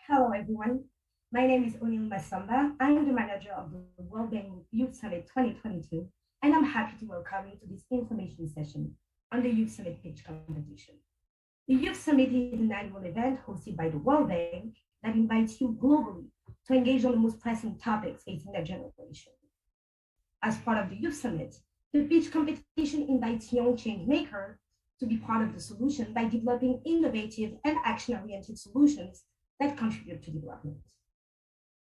Hello, everyone. My name is Massamba. I'm the manager of the World Bank Youth Summit 2022, and I'm happy to welcome you to this information session on the Youth Summit pitch competition. The Youth Summit is an annual event hosted by the World Bank that invites you globally to engage on the most pressing topics facing their generation. As part of the Youth Summit, the pitch competition invites young change makers to be part of the solution by developing innovative and action-oriented solutions that contribute to development.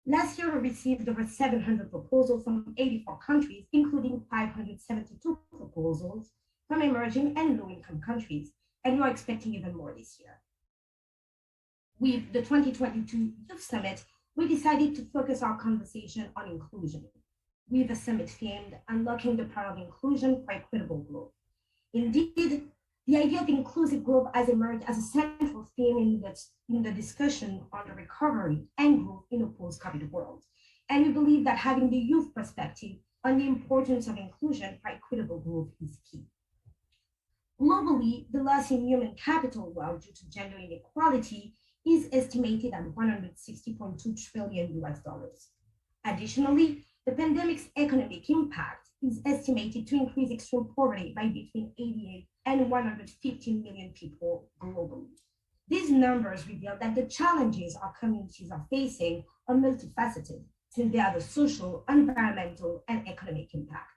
Last year, we received over 700 proposals from 84 countries, including 572 proposals from emerging and low-income countries, and we are expecting even more this year. With the 2022 Youth Summit, we decided to focus our conversation on inclusion, with the summit themed Unlocking the Power of Inclusion for Equitable Growth. Indeed, the idea of inclusive growth has emerged as a central theme in the discussion on the recovery and growth in a post-COVID world. And we believe that having the youth perspective on the importance of inclusion for equitable growth is key. Globally, the loss in human capital wealth due to gender inequality is estimated at $160.2 trillion US. Additionally, the pandemic's economic impact is estimated to increase extreme poverty by between 88 and 115 million people globally. These numbers reveal that the challenges our communities are facing are multifaceted, since they have a social, environmental, and economic impact.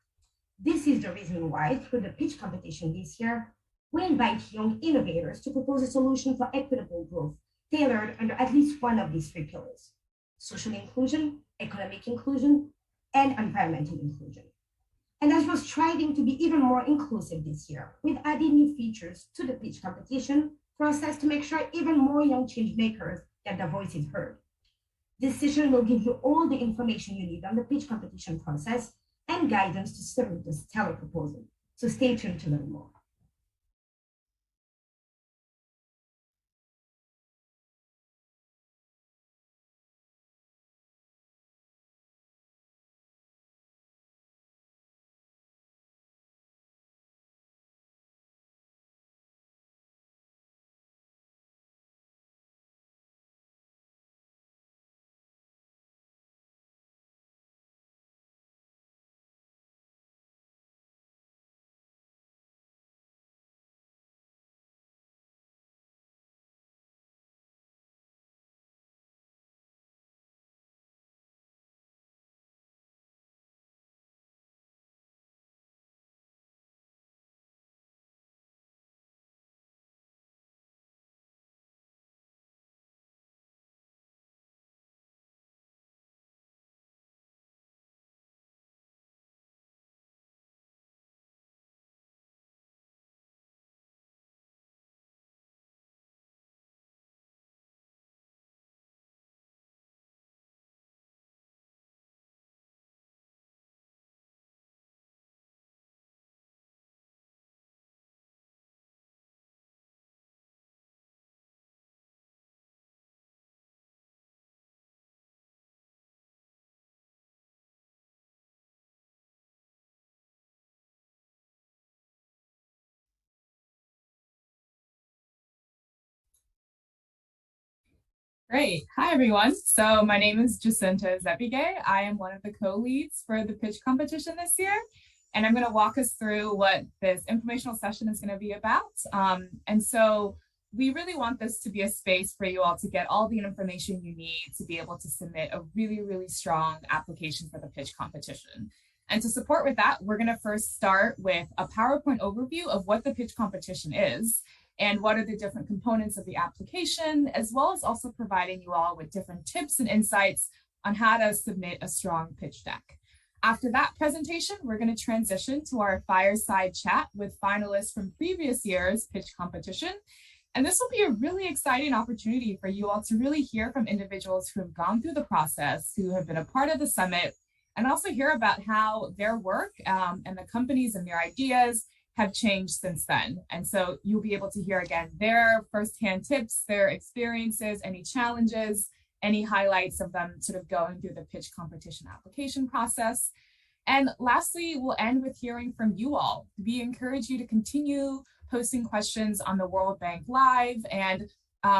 This is the reason why, through the pitch competition this year, we invite young innovators to propose a solution for equitable growth, tailored under at least one of these three pillars: social inclusion, economic inclusion, and environmental inclusion. And as we're striving to be even more inclusive this year, we've added new features to the pitch competition process to make sure even more young change makers get their voices heard. This session will give you all the information you need on the pitch competition process and guidance to submit the stellar proposal. So stay tuned to learn more. Great. Hi, everyone. So my name is Jescinta Izevbigie. I am one of the co-leads for the pitch competition this year. And I'm going to walk us through what this informational session is going to be about. And so we really want this to be a space for you all to get all the information you need to be able to submit a really, really strong application for the pitch competition. And to support with that, we're going to first start with a PowerPoint overview of what the pitch competition is and what are the different components of the application, as well as also providing you all with different tips and insights on how to submit a strong pitch deck. After that presentation, we're going to transition to our fireside chat with finalists from previous year's pitch competition. And this will be a really exciting opportunity for you all to really hear from individuals who have gone through the process, who have been a part of the summit, and also hear about how their work and the companies and their ideas have changed since then. And so you'll be able to hear again their firsthand tips, their experiences, any challenges, any highlights of them sort of going through the pitch competition application process. And lastly, we'll end with hearing from you all. We encourage you to continue posting questions on the World Bank Live and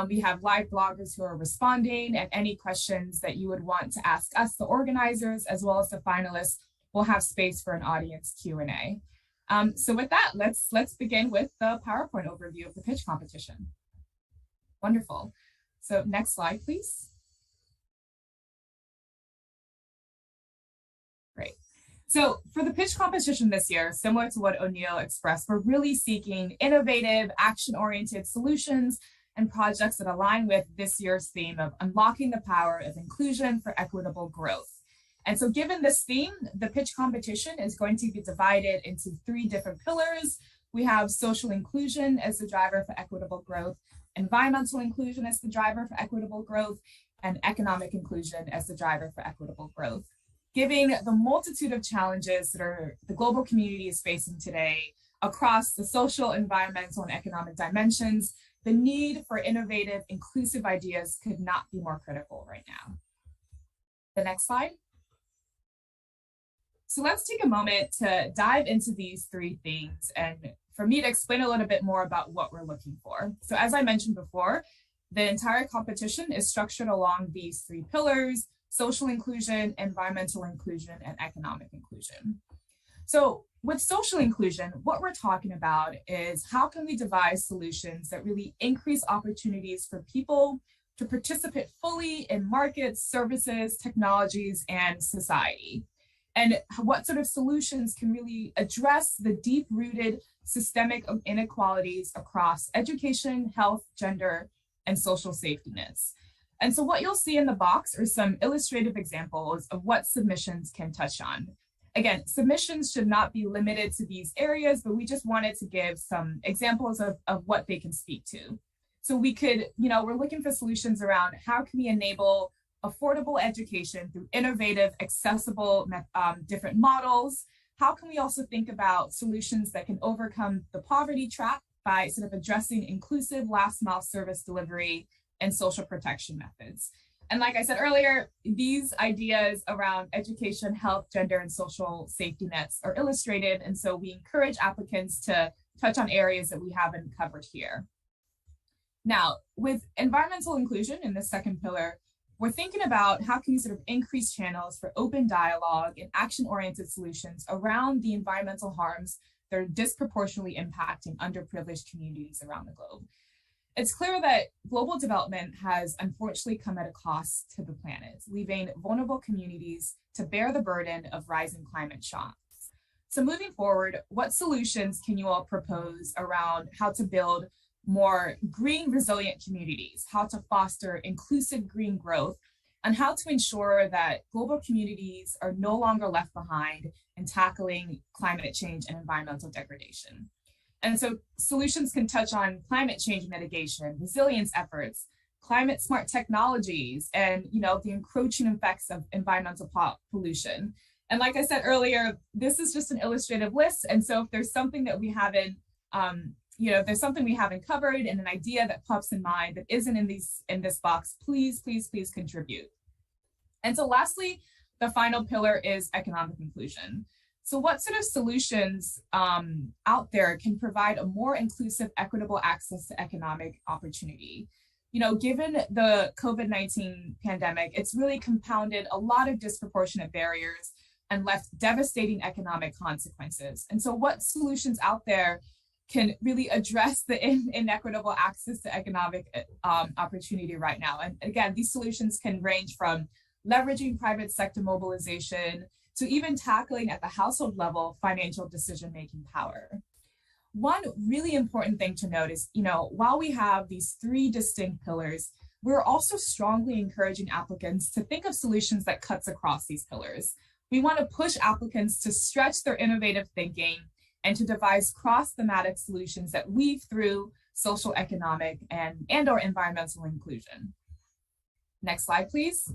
We have live bloggers who are responding, and any questions that you would want to ask us, the organizers, as well as the finalists, will have space for an audience Q&A. So with that, let's begin with the PowerPoint overview of the pitch competition. Wonderful. So next slide, please. Great. So for the pitch competition this year, similar to what O'Neill expressed, we're really seeking innovative, action-oriented solutions and projects that align with this year's theme of unlocking the power of inclusion for equitable growth. And so given this theme, the pitch competition is going to be divided into 3 different pillars. We have social inclusion as the driver for equitable growth, environmental inclusion as the driver for equitable growth, and economic inclusion as the driver for equitable growth. Given the multitude of challenges that the global community is facing today across the social, environmental, and economic dimensions, the need for innovative, inclusive ideas could not be more critical right now. The next slide. So let's take a moment to dive into these 3 themes and for me to explain a little bit more about what we're looking for. So as I mentioned before, the entire competition is structured along these 3 pillars: social inclusion, environmental inclusion, and economic inclusion. So with social inclusion, what we're talking about is how can we devise solutions that really increase opportunities for people to participate fully in markets, services, technologies, and society. And what sort of solutions can really address the deep-rooted systemic inequalities across education, health, gender, and social safety nets. And so what you'll see in the box are some illustrative examples of what submissions can touch on. Again, submissions should not be limited to these areas, but we just wanted to give some examples of what they can speak to. So we could, we're looking for solutions around how can we enable affordable education through innovative, accessible, different models. How can we also think about solutions that can overcome the poverty trap by sort of addressing inclusive last mile service delivery and social protection methods? And like I said earlier, these ideas around education, health, gender, and social safety nets are illustrated. And so we encourage applicants to touch on areas that we haven't covered here. Now, with environmental inclusion in the second pillar, we're thinking about how can we sort of increase channels for open dialogue and action-oriented solutions around the environmental harms that are disproportionately impacting underprivileged communities around the globe. It's clear that global development has unfortunately come at a cost to the planet, leaving vulnerable communities to bear the burden of rising climate shocks. So moving forward, what solutions can you all propose around how to build more green resilient communities, how to foster inclusive green growth, and how to ensure that global communities are no longer left behind in tackling climate change and environmental degradation? And so solutions can touch on climate change mitigation, resilience efforts, climate smart technologies, and the encroaching effects of environmental pollution. And like I said earlier, this is just an illustrative list. And so if there's something that we haven't, if there's something we haven't covered and an idea that pops in mind that isn't in this box, please contribute. And so lastly, the final pillar is economic inclusion. So what sort of solutions out there can provide a more inclusive, equitable access to economic opportunity? Given the COVID-19 pandemic, it's really compounded a lot of disproportionate barriers and left devastating economic consequences. And so what solutions out there can really address the inequitable access to economic opportunity right now? And again, these solutions can range from leveraging private sector mobilization to even tackling at the household level financial decision-making power. One really important thing to note is, while we have these 3 distinct pillars, we're also strongly encouraging applicants to think of solutions that cuts across these pillars. We want to push applicants to stretch their innovative thinking and to devise cross-thematic solutions that weave through social, economic, and or environmental inclusion. Next slide, please.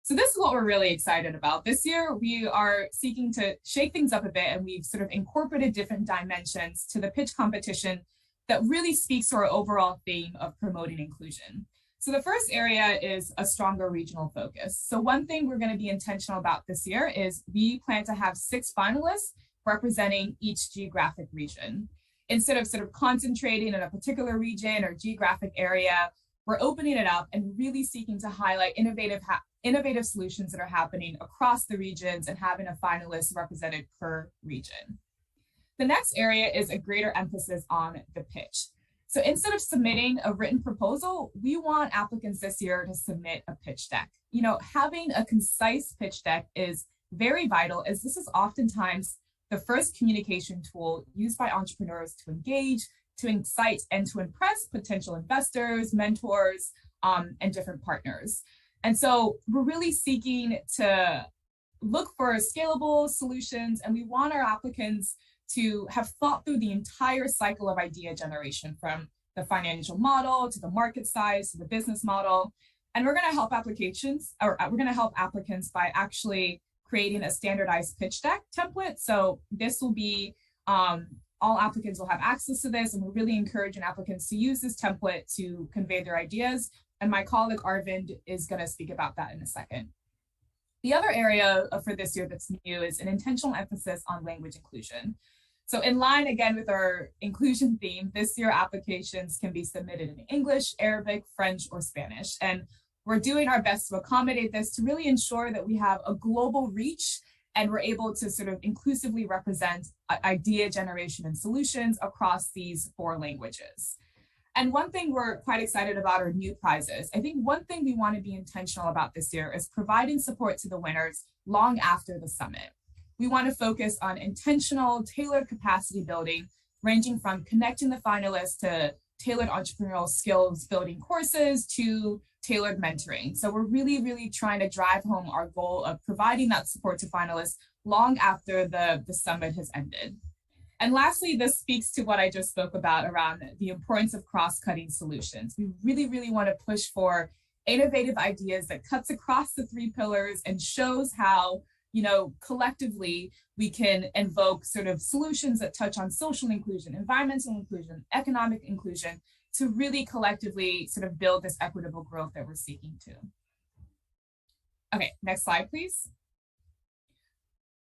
So this is what we're really excited about. This year, we are seeking to shake things up a bit, and we've sort of incorporated different dimensions to the pitch competition that really speaks to our overall theme of promoting inclusion. So the first area is a stronger regional focus. So one thing we're going to be intentional about this year is we plan to have 6 finalists representing each geographic region. instead of sort of concentrating in a particular region or geographic area, we're opening it up and really seeking to highlight innovative solutions that are happening across the regions and having a finalist represented per region. The next area is a greater emphasis on the pitch. So instead of submitting a written proposal, we want applicants this year to submit a pitch deck. You know, having a concise pitch deck is very vital, as this is oftentimes the first communication tool used by entrepreneurs to engage, to incite, and to impress potential investors, mentors, and different partners. And so we're really seeking to look for scalable solutions, and we want our applicants to have thought through the entire cycle of idea generation, from the financial model to the market size to the business model. And we're going to help applicants by actually creating a standardized pitch deck template. So this will be, all applicants will have access to this, and we're really encouraging applicants to use this template to convey their ideas. And my colleague Arvind is going to speak about that in a second. The other area for this year that's new is an intentional emphasis on language inclusion. So in line again with our inclusion theme, this year applications can be submitted in English, Arabic, French, or Spanish. And we're doing our best to accommodate this to really ensure that we have a global reach and we're able to sort of inclusively represent idea generation and solutions across these 4 languages. And one thing we're quite excited about are new prizes. I think one thing we want to be intentional about this year is providing support to the winners long after the summit. We want to focus on intentional, tailored capacity building, ranging from connecting the finalists to tailored entrepreneurial skills building courses to tailored mentoring. So we're really, really trying to drive home our goal of providing that support to finalists long after the summit has ended. And lastly, this speaks to what I just spoke about around the importance of cross-cutting solutions. We really, really want to push for innovative ideas that cuts across the 3 pillars and shows how, you know, collectively we can invoke sort of solutions that touch on social inclusion, environmental inclusion, economic inclusion, to really collectively sort of build this equitable growth that we're seeking to. Okay, next slide, please.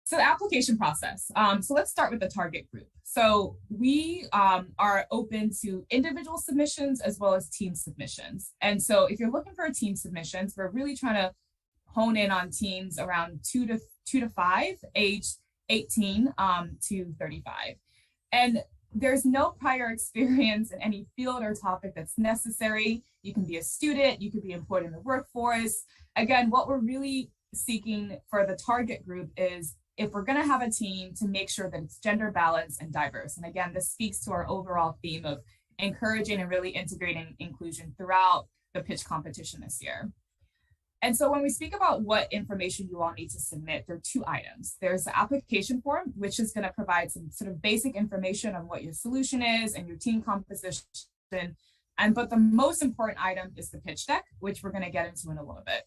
So the application process. So let's start with the target group. So we are open to individual submissions as well as team submissions. And so if you're looking for team submissions, we're really trying to hone in on teams around 2 to 5, age 18 to 35. And there's no prior experience in any field or topic that's necessary. You can be a student, you could be employed in the workforce. Again, what we're really seeking for the target group is, if we're going to have a team, to make sure that it's gender balanced and diverse. And again, this speaks to our overall theme of encouraging and really integrating inclusion throughout the pitch competition this year. And so when we speak about what information you all need to submit, there are 2 items. There's the application form, which is going to provide some sort of basic information on what your solution is and your team composition. But the most important item is the pitch deck, which we're going to get into in a little bit.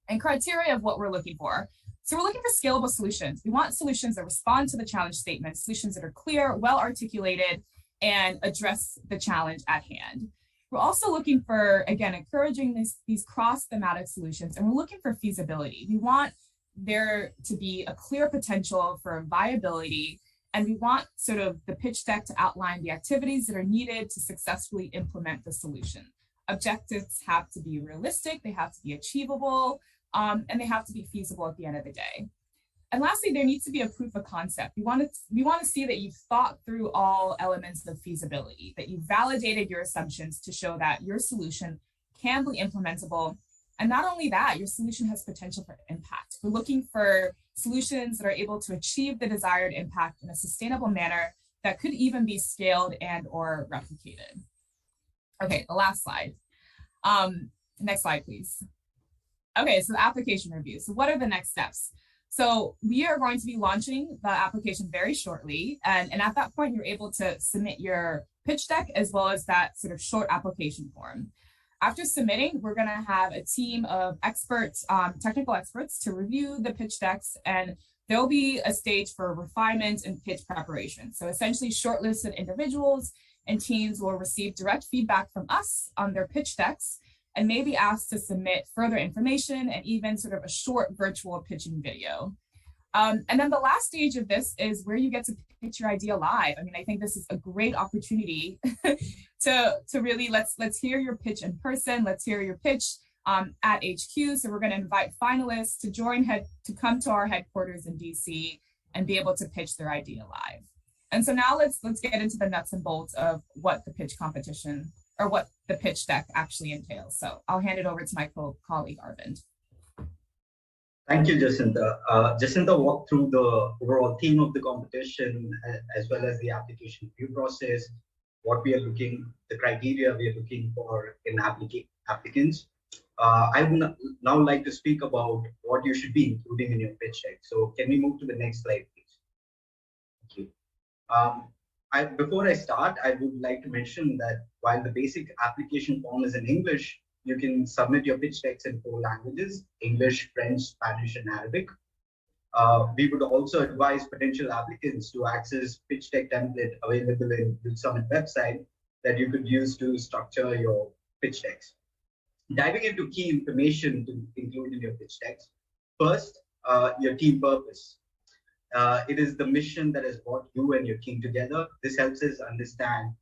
And criteria of what we're looking for. So we're looking for scalable solutions. We want solutions that respond to the challenge statement, solutions that are clear, well articulated, and address the challenge at hand. We're also looking for, again, encouraging these cross-thematic solutions, and we're looking for feasibility. We want there to be a clear potential for viability, and we want sort of the pitch deck to outline the activities that are needed to successfully implement the solution. Objectives have to be realistic, they have to be achievable, and they have to be feasible at the end of the day. And lastly, there needs to be a proof of concept. We want to see that you've thought through all elements of feasibility, that you validated your assumptions to show that your solution can be implementable. And not only that, your solution has potential for impact. We're looking for solutions that are able to achieve the desired impact in a sustainable manner that could even be scaled and or replicated. Okay, the last slide. Next slide, please. Okay, so the application review. So what are the next steps? So we are going to be launching the application very shortly. And at that point, you're able to submit your pitch deck as well as that sort of short application form. After submitting, we're going to have a team of experts, technical experts, to review the pitch decks, and there'll be a stage for refinement and pitch preparation. So essentially, shortlisted individuals and teams will receive direct feedback from us on their pitch decks and may be asked to submit further information and even sort of a short virtual pitching video. And then the last stage of this is where you get to pitch your idea live. I mean, I think this is a great opportunity to really let's hear your pitch in person. Let's hear your pitch at HQ. So we're going to invite finalists to come to our headquarters in DC and be able to pitch their idea live. And so now let's get into the nuts and bolts of what the pitch competition or what the pitch deck actually entails. So I'll hand it over to my colleague Arvind. Thank you, Jescinta. Jescinta walked through the overall theme of the competition as well as the application review process, what we are the criteria we are looking for in applicants. I would now like to speak about what you should be including in your pitch deck. So can we move to the next slide, please? Thank you. Before I start, I would like to mention that while the basic application form is in English, you can submit your pitch decks in 4 languages: English, French, Spanish, and Arabic. We would also advise potential applicants to access pitch deck template available in the Summit website that you could use to structure your pitch decks. Diving into key information to include in your pitch decks. First, your team purpose. It is the mission that has brought you and your team together. This helps us understand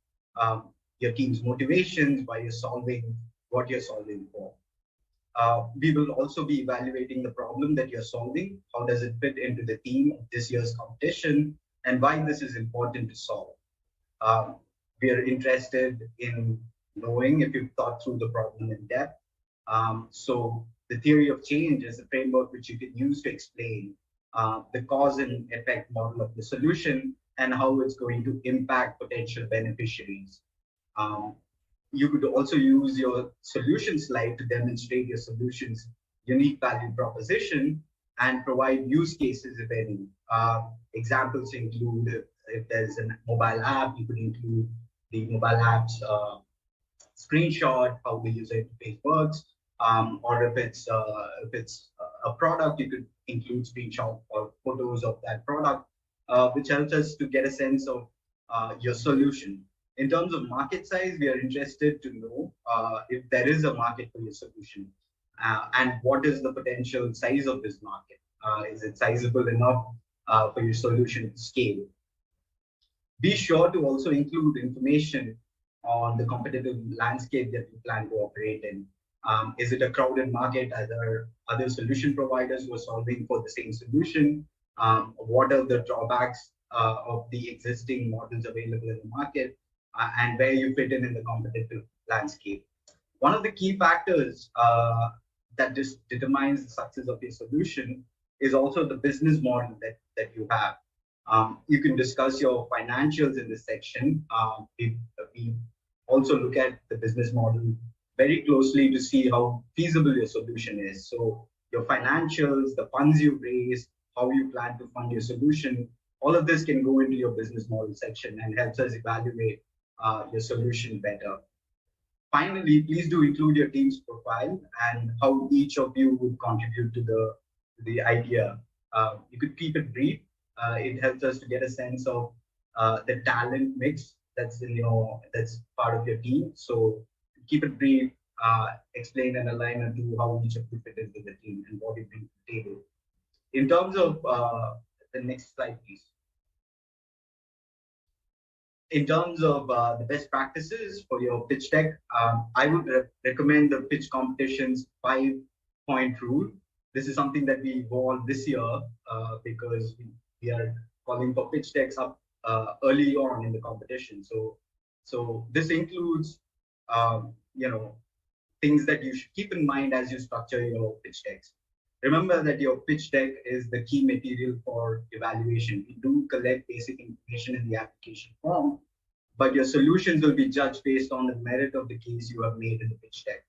your team's motivations, why you're solving what you're solving for. We will also be evaluating the problem that you're solving. How does it fit into the theme of this year's competition, and why this is important to solve. We are interested in knowing if you've thought through the problem in depth. So the theory of change is a framework which you can use to explain the cause and effect model of the solution and how it's going to impact potential beneficiaries. You could also use your solution slide to demonstrate your solution's unique value proposition and provide use cases, if any. Examples include if there's a mobile app, you could include the mobile app's screenshot, how the user interface works, or if it's a product, you could include screenshot or photos of that product, which helps us to get a sense of your solution. In terms of market size, we are interested to know if there is a market for your solution and what is the potential size of this market. Is it sizable enough for your solution to scale? Be sure to also include information on the competitive landscape that you plan to operate in. Is it a crowded market? Are there other solution providers who are solving for the same solution? What are the drawbacks of the existing models available in the market? And where you fit in the competitive landscape. One of the key factors that determines the success of your solution is also the business model that you have. You can discuss your financials in this section. We also look at the business model very closely to see how feasible your solution is. So your financials, the funds you raise, how you plan to fund your solution, all of this can go into your business model section and helps us evaluate your solution better. Finally, please do include your team's profile and how each of you would contribute to the idea. You could keep it brief. It helps us to get a sense of the talent mix that's part of your team. So keep it brief, explain and align and do how each of you fit into the team and what you bring to the table. In terms of the next slide, please. In terms of the best practices for your pitch deck, I would recommend the pitch competition's 5-point rule. This is something that we evolved this year because we are calling for pitch decks up early on in the competition. So this includes things that you should keep in mind as you structure your pitch decks. Remember that your pitch deck is the key material for evaluation. We do collect basic information in the application form, but your solutions will be judged based on the merit of the case you have made in the pitch deck.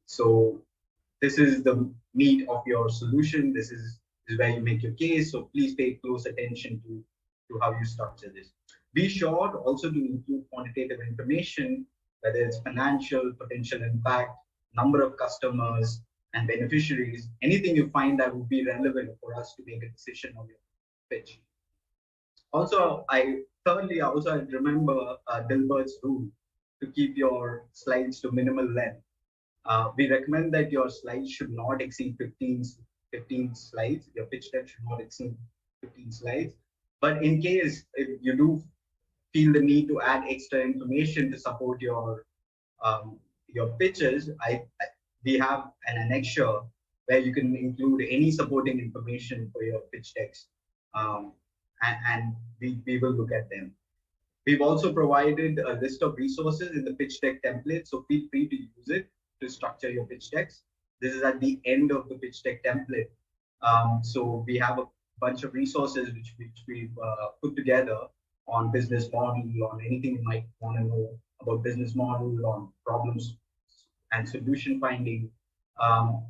So this is the meat of your solution. This is where you make your case. So please pay close attention to how you structure this. Be sure also to include quantitative information, whether it's financial, potential impact, number of customers, and beneficiaries, anything you find that would be relevant for us to make a decision on your pitch. Also, I remember Dilbert's rule to keep your slides to minimal length. We recommend that your slides should not exceed 15 slides. Your pitch deck should not exceed 15 slides. But in case if you do feel the need to add extra information to support your pitches, we have an annexure where you can include any supporting information for your pitch decks, and we will look at them. We've also provided a list of resources in the pitch deck template, so feel free to use it to structure your pitch decks. This is at the end of the pitch deck template. So we have a bunch of resources which we've put together on business model, on anything you might want to know about business model, on problems and solution finding.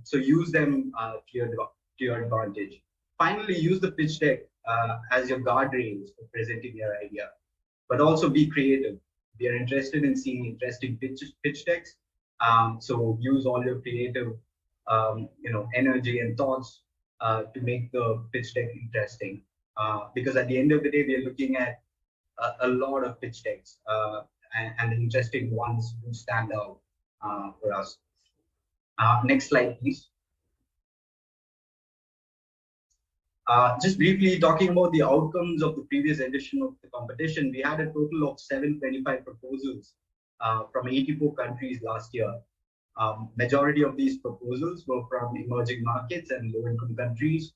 So use them to your advantage. Finally, use the pitch deck as your guardrails for presenting your idea, but also be creative. We are interested in seeing interesting pitch decks. So use all your creative, energy and thoughts to make the pitch deck interesting. Because at the end of the day, we are looking at a lot of pitch decks, and the interesting ones do stand out for us. Next slide, please. Just briefly talking about the outcomes of the previous edition of the competition, we had a total of 725 proposals from 84 countries last year. Majority of these proposals were from emerging markets and low-income countries.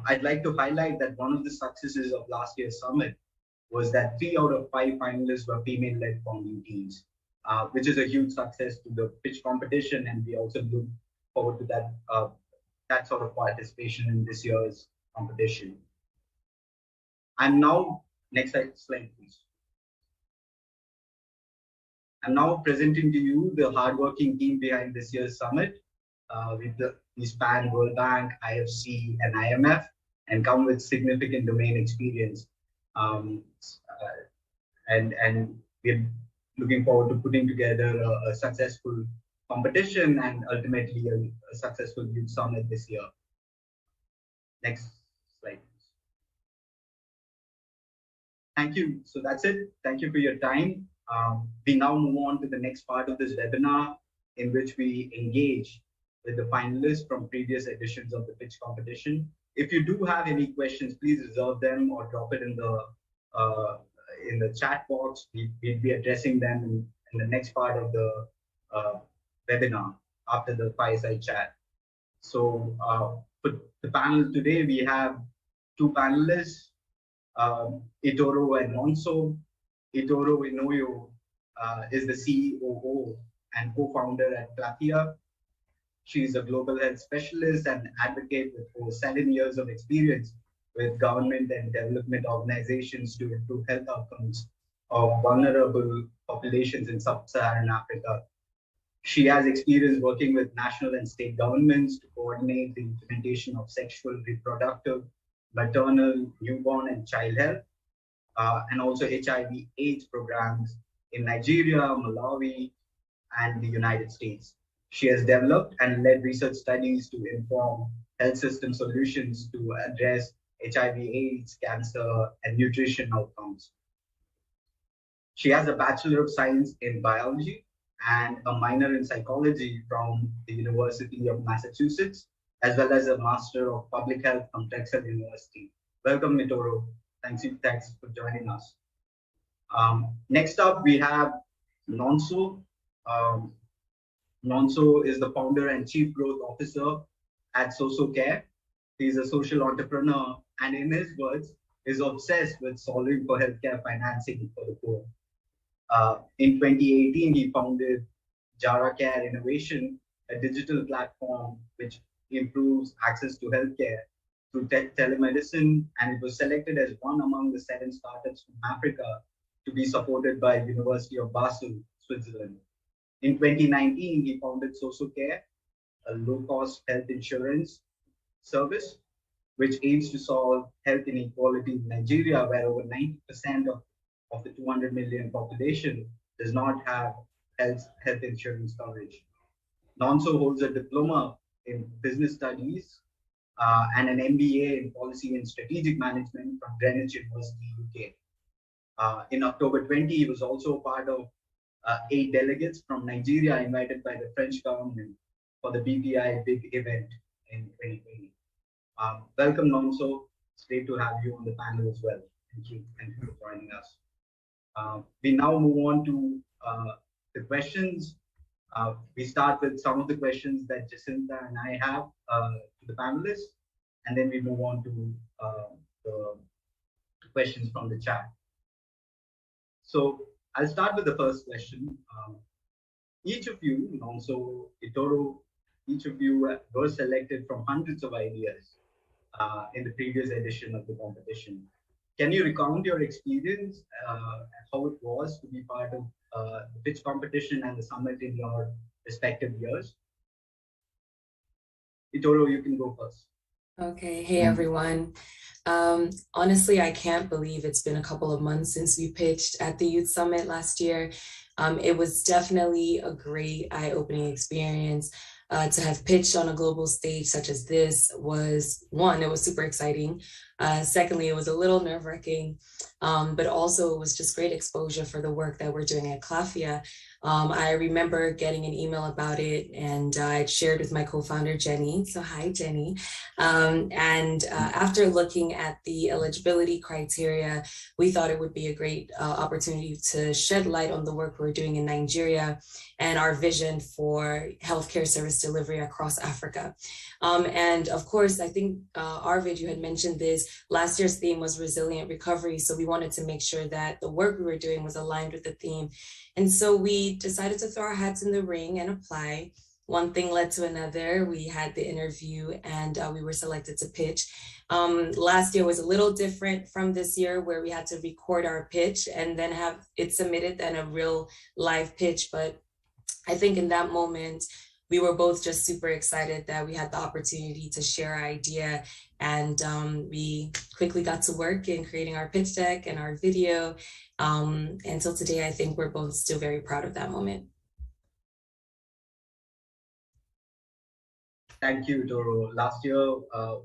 I'd like to highlight that one of the successes of last year's summit was that 3 out of 5 finalists were female-led founding teams, which is a huge success to the pitch competition, and we also look forward to that sort of participation in this year's competition. And now, next slide, please. I'm now presenting to you the hardworking team behind this year's summit. We span World Bank, IFC, and IMF, and come with significant domain experience. And we're looking forward to putting together a successful competition and ultimately a successful youth summit this year. Next slide. Thank you. So that's it. Thank you for your time. We now move on to the next part of this webinar, in which we engage with the finalists from previous editions of the pitch competition. If you do have any questions, please reserve them or drop it in the chat box. We'll be addressing them in the next part of the webinar after the fireside chat. So for the panel today, we have 2 panelists, Itoro and Nonso. Itoro Inoyo is the CEO and co-founder at Clafiya. She's a global health specialist and advocate with over 7 years of experience with government and development organizations to improve health outcomes of vulnerable populations in sub-Saharan Africa. She has experience working with national and state governments to coordinate the implementation of sexual, reproductive, maternal, newborn, and child health, and also HIV/AIDS programs in Nigeria, Malawi, and the United States. She has developed and led research studies to inform health system solutions to address HIV/AIDS, cancer, and nutrition outcomes. She has a Bachelor of Science in Biology and a minor in Psychology from the University of Massachusetts, as well as a Master of Public Health from Drexel University. Welcome, Itoro. Thanks for joining us. Next up, we have Nonso. Nonso is the founder and chief growth officer at SOSO Care. He's a social entrepreneur, and in his words, is obsessed with solving for healthcare financing for the poor. In 2018, he founded Jara Care Innovation, a digital platform which improves access to healthcare through telemedicine, and it was selected as one among the 7 startups from Africa to be supported by University of Basel, Switzerland. In 2019, he founded SOSO Care, a low-cost health insurance service, which aims to solve health inequality in Nigeria, where over 90% of the 200 million population does not have health insurance coverage. Nonso holds a diploma in business studies and an MBA in policy and strategic management from Greenwich University, UK. In October 20, he was also part of 8 delegates from Nigeria invited by the French government for the BPI big event in 2020. Welcome, Nonso. It's great to have you on the panel as well. Thank you. Thank you for joining us. We now move on to the questions. We start with some of the questions that Jescinta and I have to the panelists, and then we move on to the questions from the chat. So I'll start with the first question. Each of you, Nonso, Itoro, each of you were selected from hundreds of ideas in the previous edition of the competition. Can you recount your experience, how it was to be part of the pitch competition and the summit in your respective years? Itoro, you can go first. Okay, hey everyone. Honestly, I can't believe it's been a couple of months since we pitched at the Youth Summit last year. It was definitely a great eye-opening experience. To have pitched on a global stage such as this was, one, it was super exciting. Secondly, it was a little nerve-wracking, but also it was just great exposure for the work that we're doing at Clafiya. I remember getting an email about it, and I shared with my co-founder, Jenny. So hi, Jenny. After looking at the eligibility criteria, we thought it would be a great opportunity to shed light on the work we're doing in Nigeria and our vision for healthcare service delivery across Africa. And of course, I think, Arvind, you had mentioned this, last year's theme was resilient recovery. So we wanted to make sure that the work we were doing was aligned with the theme. And so we decided to throw our hats in the ring and apply. One thing led to another. We had the interview and we were selected to pitch. Last year was a little different from this year, where we had to record our pitch and then have it submitted, then a real live pitch. But I think in that moment, we were both just super excited that we had the opportunity to share our idea, and we quickly got to work in creating our pitch deck and our video. Until today, I think we're both still very proud of that moment. Thank you, Itoro. Last year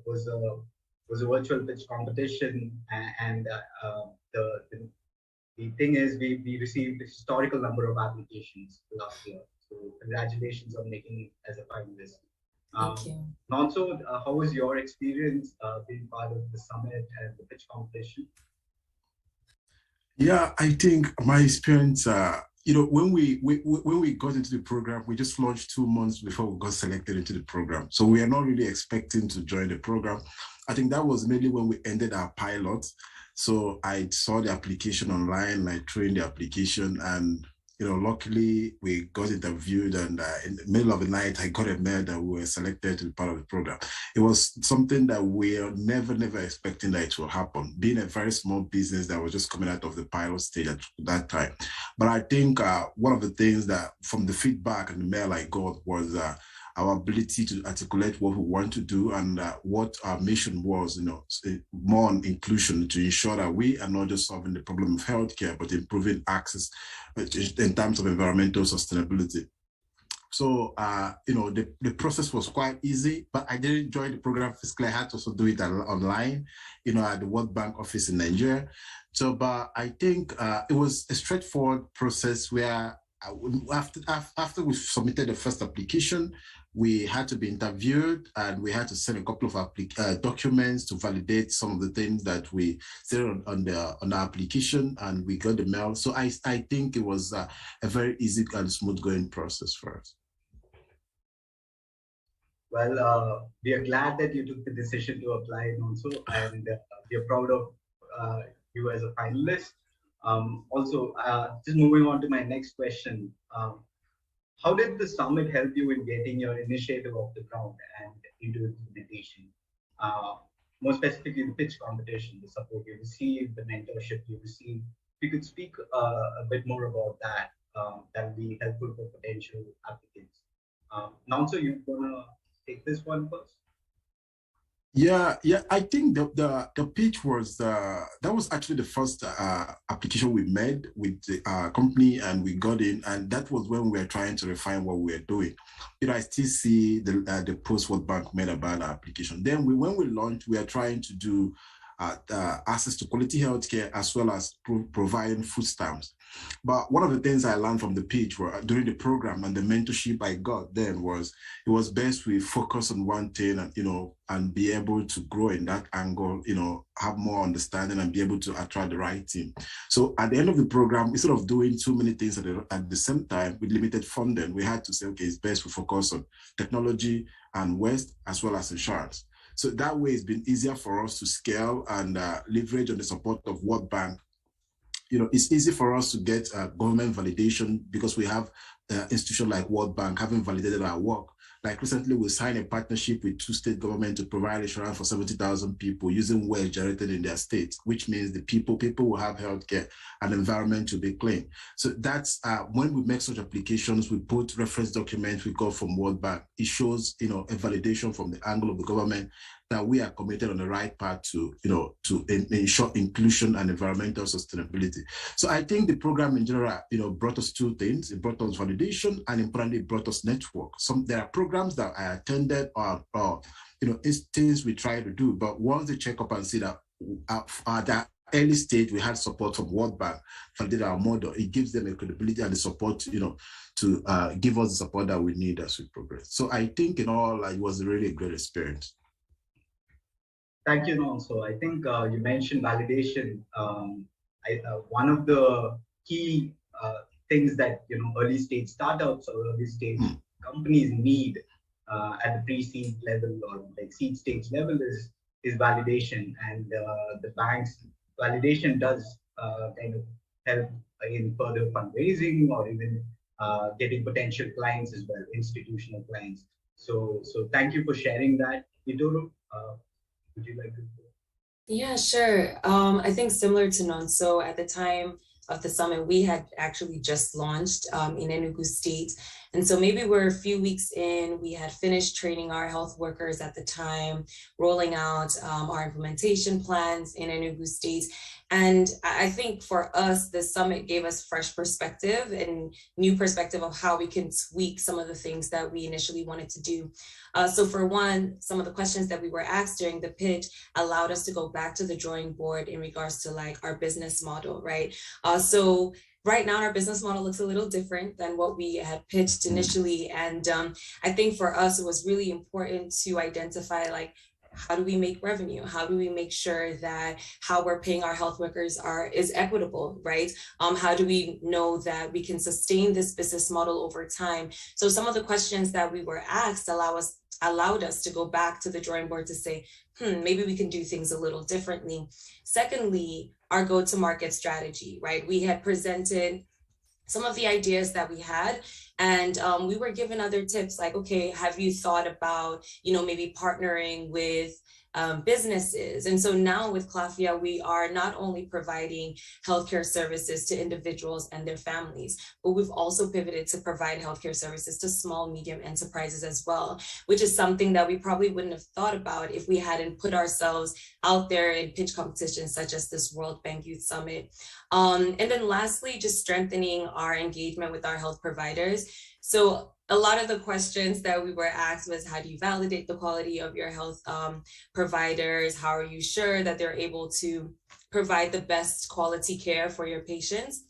was a virtual pitch competition, and the thing is, we received a historical number of applications last year. So congratulations on making it as a finalist. Thank you. Nonso, how was your experience being part of the summit and the pitch competition? Yeah, I think my experience, when we got into the program, we just launched 2 months before we got selected into the program. So we are not really expecting to join the program. I think that was mainly when we ended our pilot. So I saw the application online, I trained the application, and luckily we got interviewed, and in the middle of the night, I got a mail that we were selected to be part of the program. It was something that we were never expecting that it will happen, being a very small business that was just coming out of the pilot stage at that time. But I think one of the things that from the feedback and the mail I got was our ability to articulate what we want to do and what our mission was, more on inclusion, to ensure that we are not just solving the problem of healthcare, but improving access in terms of environmental sustainability. So, the process was quite easy, but I didn't join the program physically. I had to also do it online, at the World Bank office in Nigeria. So, but I think it was a straightforward process where after we submitted the first application, we had to be interviewed, and we had to send a couple of documents to validate some of the things that we said on the application, and we got the mail. So I think it was a very easy and smooth going process for us. Well, we are glad that you took the decision to apply also, and we are proud of you as a finalist. Also, just moving on to my next question. How did the summit help you in getting your initiative off the ground and into implementation? More specifically, the pitch competition, the support you received, the mentorship you received. If you could speak a bit more about that, that would be helpful for potential applicants. Nonso, you want to take this one first? Yeah. I think the pitch was that was actually the first application we made with the company, and we got in, and that was when we were trying to refine what we were doing. I still see the post World Bank made about our application. Then when we launched, we are trying to do access to quality healthcare, as well as providing food stamps. But one of the things I learned from the pitch during the program and the mentorship I got then was it was best we focus on one thing and, and be able to grow in that angle, have more understanding and be able to attract the right team. So at the end of the program, instead of doing too many things at the same time with limited funding, we had to say, okay, it's best we focus on technology and waste as well as insurance. So that way it's been easier for us to scale and leverage on the support of World Bank. It's easy for us to get government validation because we have institutions like World Bank having validated our work. Like recently, we signed a partnership with 2 state governments to provide insurance for 70,000 people using waste generated in their states, which means the people will have healthcare and the environment will be clean. So that's when we make such applications, we put reference documents we got from World Bank. It shows, a validation from the angle of the government that we are committed on the right path to ensure inclusion and environmental sustainability. So I think the program in general, brought us 2 things. It brought us validation and importantly, it brought us network. There are programs that I attended or it's things we try to do, but once they check up and see that at that early stage, we had support from World Bank, validate our model, it gives them a credibility and the support, to give us the support that we need as we progress. So I think in all, it was really a great experience. Thank you, Nonso. I think you mentioned validation. One of the key things that early stage startups or early stage companies need at the pre-seed level or like seed stage level is validation, and the bank's validation does kind of help in further fundraising or even getting potential clients as well, institutional clients. So thank you for sharing that, Itoro. Would you like to? Yeah, sure. I think similar to Nonso, at the time of the summit, we had actually just launched in Enugu State. And so maybe we're a few weeks in, we had finished training our health workers at the time, rolling out our implementation plans in Enugu State. And I think for us, the summit gave us fresh perspective and new perspective of how we can tweak some of the things that we initially wanted to do. So for one, some of the questions that we were asked during the pitch allowed us to go back to the drawing board in regards to like our business model, right? So right now, our business model looks a little different than what we had pitched initially. And I think for us, it was really important to identify like, how do we make revenue? How do we make sure that how we're paying our health workers is equitable, right? How do we know that we can sustain this business model over time? So some of the questions that we were asked allowed us to go back to the drawing board to say, maybe we can do things a little differently. Secondly, our go-to-market strategy, right? We had presented some of the ideas that we had, and we were given other tips like, okay, have you thought about, maybe partnering with businesses? And so now with Clafiya, we are not only providing healthcare services to individuals and their families, but we've also pivoted to provide healthcare services to small, medium enterprises as well, which is something that we probably wouldn't have thought about if we hadn't put ourselves out there in pitch competitions such as this World Bank Youth Summit. And then lastly, just strengthening our engagement with our health providers. So a lot of the questions that we were asked was, how do you validate the quality of your health providers? How are you sure that they're able to provide the best quality care for your patients?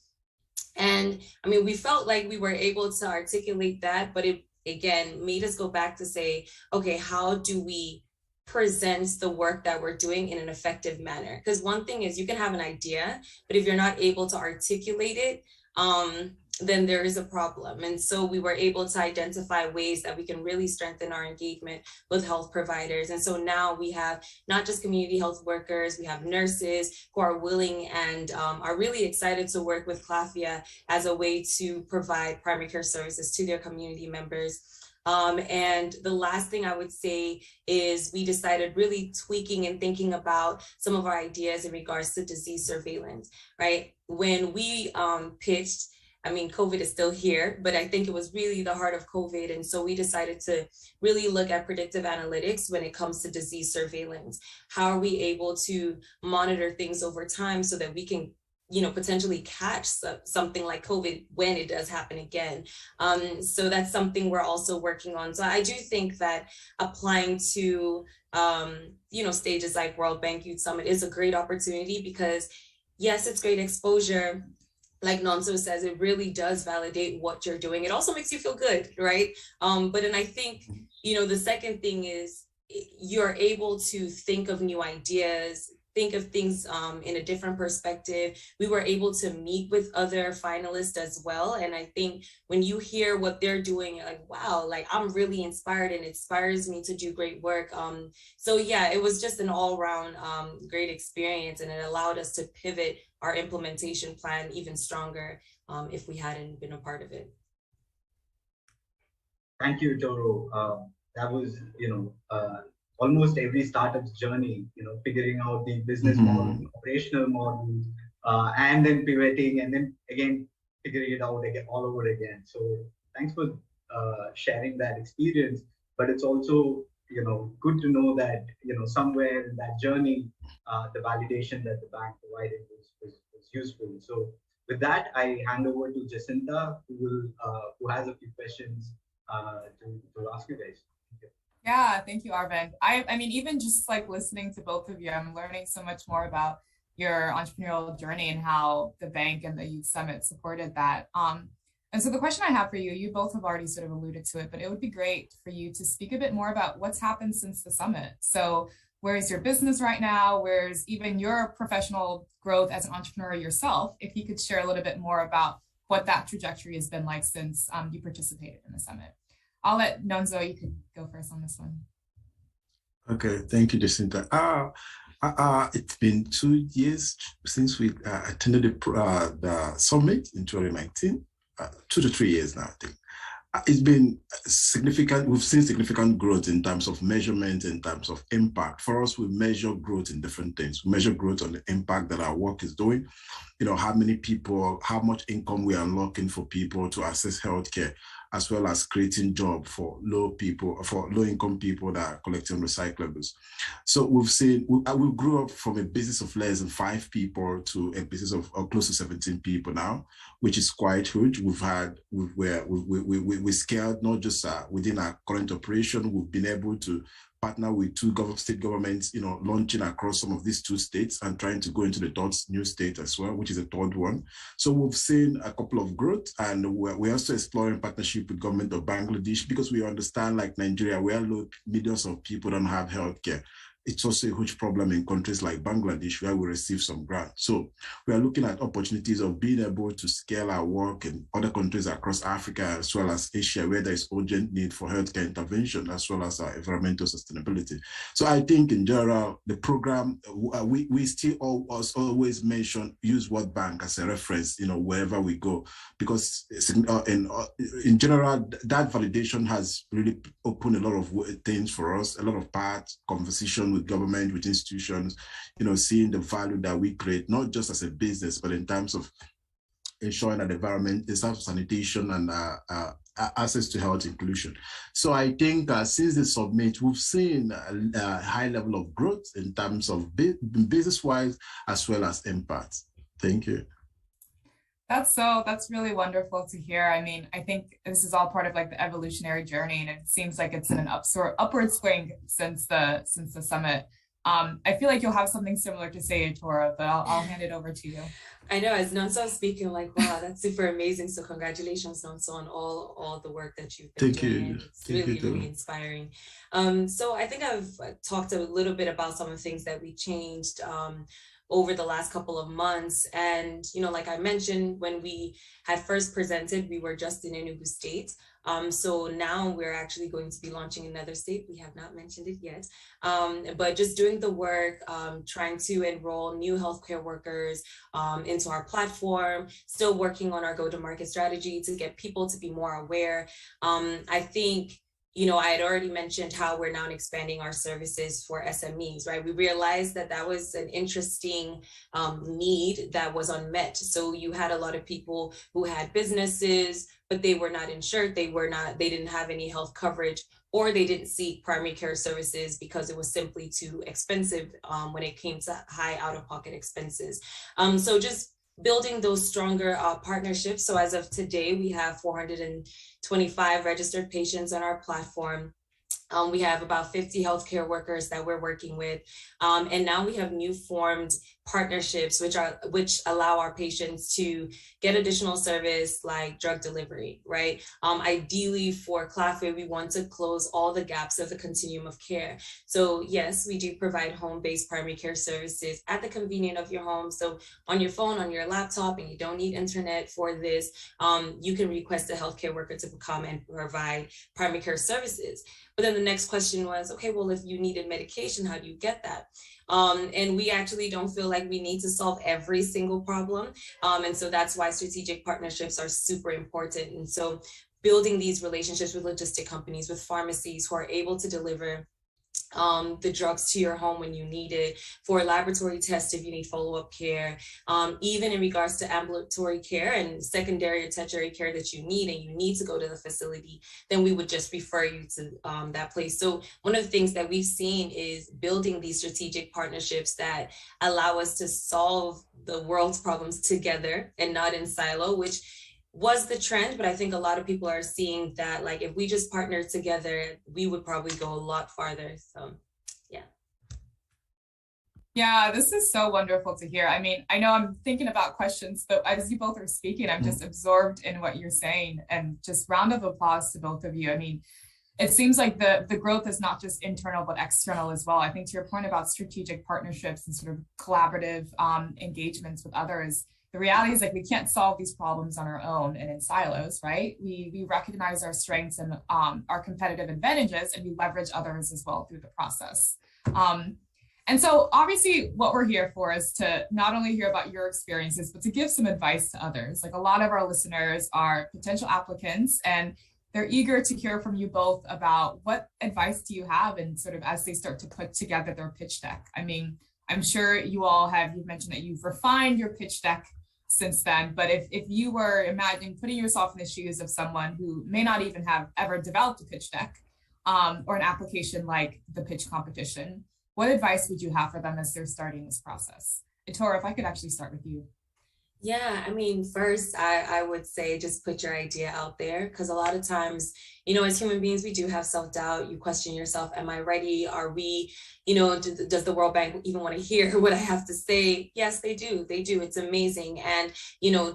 And I mean, we felt like we were able to articulate that, but it again made us go back to say, okay, how do we present the work that we're doing in an effective manner? Because one thing is you can have an idea, but if you're not able to articulate it, then there is a problem. And so we were able to identify ways that we can really strengthen our engagement with health providers. And so now we have not just community health workers, we have nurses who are willing and are really excited to work with Clafiya as a way to provide primary care services to their community members. And the last thing I would say is we decided really tweaking and thinking about some of our ideas in regards to disease surveillance, right? When we pitched, I mean, COVID is still here, but I think it was really the heart of COVID. And so we decided to really look at predictive analytics when it comes to disease surveillance. How are we able to monitor things over time so that we can potentially catch something like COVID when it does happen again. So that's something we're also working on. So I do think that applying to, stages like World Bank Youth Summit is a great opportunity because yes, it's great exposure. Like Nonso says, it really does validate what you're doing. It also makes you feel good, right? But then I think, the second thing is you're able to think of new ideas, think of things in a different perspective. We were able to meet with other finalists as well. And I think when you hear what they're doing, you're like, wow, like I'm really inspired and it inspires me to do great work. So yeah, it was just an all around great experience, and it allowed us to pivot our implementation plan even stronger if we hadn't been a part of it. Thank you, Itoro. That was, almost every startup's journey, figuring out the business model, operational model, and then pivoting, and then again figuring it out again all over again. So thanks for sharing that experience. But it's also, good to know that, somewhere in that journey, the validation that the bank provided was useful. So with that, I hand over to Jescinta, who has a few questions to ask you guys. Yeah, thank you, Arvind. I mean, even just like listening to both of you, I'm learning so much more about your entrepreneurial journey and how the bank and the Youth Summit supported that. And so the question I have for you, you both have already sort of alluded to it, but it would be great for you to speak a bit more about what's happened since the summit. So where's your business right now? Where's even your professional growth as an entrepreneur yourself? If you could share a little bit more about what that trajectory has been like since you participated in the summit. I'll let Nonso, you could go first on this one. Okay, thank you, Jescinta. It's been 2 years since we attended the summit in 2019, 2 to 3 years now, I think. It's been significant. We've seen significant growth in terms of measurement, in terms of impact. For us, we measure growth in different things. We measure growth on the impact that our work is doing. How many people, how much income we are unlocking for people to access healthcare, as well as creating jobs for low-income people that are collecting recyclables. So we've seen, we grew up from a business of less than 5 people to a business of close to 17 people now, which is quite huge. We scaled not just within our current operation. We've been able to partner with 2 state governments, launching across some of these 2 states and trying to go into the 3rd new state as well, which is the 3rd one. So we've seen a couple of growth, and we're also exploring partnership with government of Bangladesh, because we understand, like Nigeria, where millions of people don't have healthcare. It's also a huge problem in countries like Bangladesh, where we receive some grants. So we are looking at opportunities of being able to scale our work in other countries across Africa, as well as Asia, where there is urgent need for healthcare intervention, as well as environmental sustainability. So I think in general, the program, we still always use World Bank as a reference, wherever we go, because in general, that validation has really opened a lot of things for us, a lot of parts, conversation with government, with institutions, seeing the value that we create, not just as a business, but in terms of ensuring that the environment, in terms of sanitation and access to health inclusion. So I think since the summit, we've seen a high level of growth in terms of business-wise, as well as impact. Thank you. That's really wonderful to hear. I mean, I think this is all part of like the evolutionary journey, and it seems like it's in an upward swing since the summit. I feel like you'll have something similar to say, Itoro, but I'll hand it over to you. I know, as Nonso was speaking, like, wow, that's super amazing. So congratulations, Nonso, on all the work that you've been doing. It's really inspiring. So I think I've talked a little bit about some of the things that we changed over the last couple of months. And, like I mentioned, when we had first presented, we were just in Enugu State. So now we're actually going to be launching another state. We have not mentioned it yet, but just doing the work, trying to enroll new healthcare workers into our platform, still working on our go-to-market strategy to get people to be more aware. I think, I had already mentioned how we're now expanding our services for SMEs, right? We realized that was an interesting need that was unmet. So you had a lot of people who had businesses, but they were not insured. They didn't have any health coverage, or they didn't seek primary care services because it was simply too expensive when it came to high out-of-pocket expenses. So just building those stronger partnerships. So as of today, we have 425 registered patients on our platform. We have about 50 healthcare workers that we're working with. And now we have new formed partnerships, which allow our patients to get additional service like drug delivery, right? Ideally for Clafiya, we want to close all the gaps of the continuum of care. So yes, we do provide home-based primary care services at the convenience of your home. So on your phone, on your laptop, and you don't need internet for this, you can request a healthcare worker to come and provide primary care services. But then the next question was, okay, well, if you needed medication, how do you get that? And we actually don't feel like we need to solve every single problem. And so that's why strategic partnerships are super important. And so building these relationships with logistic companies, with pharmacies who are able to deliver the drugs to your home when you need it, for laboratory tests if you need follow-up care, even in regards to ambulatory care and secondary or tertiary care that you need and you need to go to the facility, then we would just refer you to that place. So one of the things that we've seen is building these strategic partnerships that allow us to solve the world's problems together and not in silo, which was the trend, but I think a lot of people are seeing that, like, if we just partnered together, we would probably go a lot farther. So, yeah. Yeah, this is so wonderful to hear. I mean, I know I'm thinking about questions, but as you both are speaking, I'm just absorbed in what you're saying, and just round of applause to both of you. I mean, it seems like the growth is not just internal, but external as well. I think to your point about strategic partnerships and sort of collaborative engagements with others, the reality is, like, we can't solve these problems on our own and in silos, right? We recognize our strengths and our competitive advantages, and we leverage others as well through the process. And so obviously what we're here for is to not only hear about your experiences, but to give some advice to others. Like, a lot of our listeners are potential applicants, and they're eager to hear from you both about what advice do you have, and sort of as they start to put together their pitch deck. I mean, I'm sure you've mentioned that you've refined your pitch deck since then, but if you were imagining putting yourself in the shoes of someone who may not even have ever developed a pitch deck or an application like the pitch competition, what advice would you have for them as they're starting this process? Itoro, if I could actually start with you. Yeah, I mean, first, I would say just put your idea out there, because a lot of times, as human beings, we do have self-doubt. You question yourself, am I ready? Are we, does the World Bank even want to hear what I have to say? Yes, they do. They do. It's amazing. And,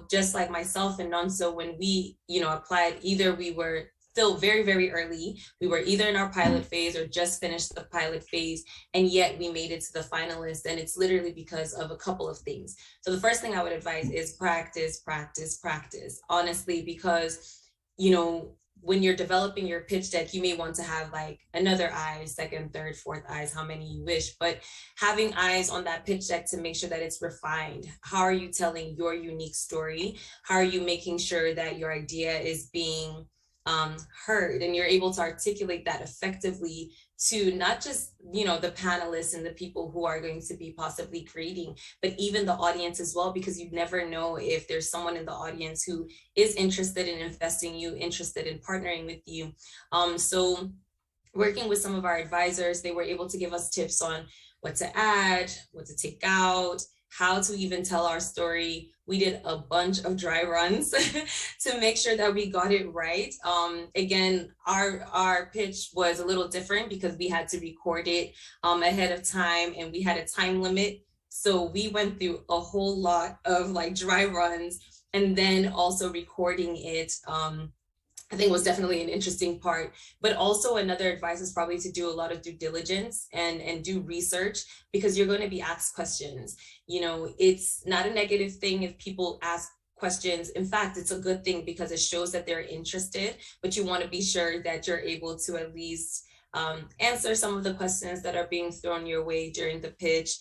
just like myself and Nonso, when we, applied, either we were still very, very early. We were either in our pilot phase or just finished the pilot phase, and yet we made it to the finalists. And it's literally because of a couple of things. So the first thing I would advise is practice, practice, practice, honestly, because, when you're developing your pitch deck, you may want to have like another eye, second, third, fourth eyes, how many you wish, but having eyes on that pitch deck to make sure that it's refined. How are you telling your unique story? How are you making sure that your idea is being heard, and you're able to articulate that effectively to not just the panelists and the people who are going to be possibly creating, but even the audience as well, because you never know if there's someone in the audience who is interested in investing you, interested in partnering with you. So working with some of our advisors, they were able to give us tips on what to add, what to take out, how to even tell our story. We did a bunch of dry runs to make sure that we got it right. Again, our pitch was a little different because we had to record it ahead of time, and we had a time limit. So we went through a whole lot of like dry runs, and then also recording it. I think was definitely an interesting part, but also another advice is probably to do a lot of due diligence and do research, because you're going to be asked questions. It's not a negative thing if people ask questions. In fact, it's a good thing because it shows that they're interested, but you want to be sure that you're able to at least answer some of the questions that are being thrown your way during the pitch.